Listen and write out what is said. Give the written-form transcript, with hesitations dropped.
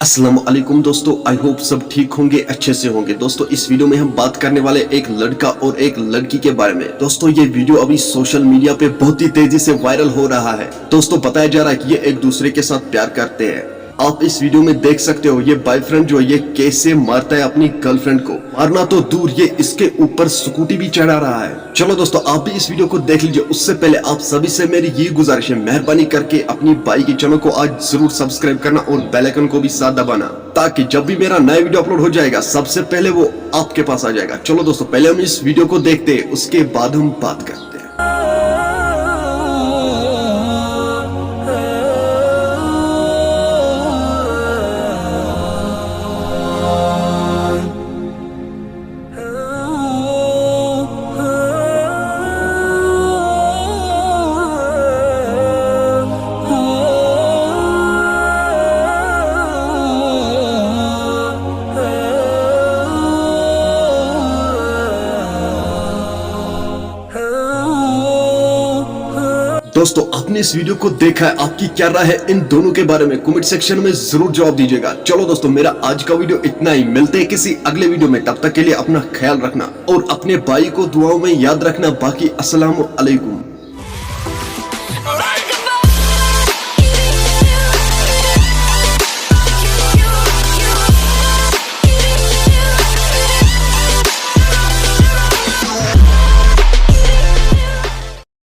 अस्सलाम वालेकुम दोस्तों, आई होप सब ठीक होंगे, अच्छे से होंगे। दोस्तों इस वीडियो में हम बात करने वाले एक लड़का और एक लड़की के बारे में। दोस्तों ये वीडियो अभी सोशल मीडिया पे बहुत ही तेजी से वायरल हो रहा है। दोस्तों बताया जा रहा है कि ये एक दूसरे के साथ प्यार करते हैं। आप इस वीडियो में देख सकते हो ये बॉयफ्रेंड जो ये कैसे मारता है अपनी गर्लफ्रेंड को। मारना तो दूर, ये इसके ऊपर स्कूटी भी चढ़ा रहा है। चलो दोस्तों आप भी इस वीडियो को देख लीजिए। उससे पहले आप सभी से मेरी ये गुजारिश है, मेहरबानी करके अपनी भाई के चैनल को आज जरूर सब्सक्राइब करना और बेल आइकन को भी साथ दबाना, ताकि जब भी मेरा नया वीडियो अपलोड हो जाएगा सबसे पहले वो आपके पास आ जाएगा। चलो दोस्तों पहले हम इस वीडियो को देखते हैं, उसके बाद हम बात करते हैं। दोस्तों आपने इस वीडियो को देखा है, आपकी क्या राय है इन दोनों के बारे में कमेंट सेक्शन में जरूर जवाब दीजिएगा। चलो दोस्तों मेरा आज का वीडियो इतना ही, मिलते हैं किसी अगले वीडियो में। तब तक के लिए अपना ख्याल रखना और अपने भाई को दुआओं में याद रखना। बाकी अस्सलाम वालेकुम।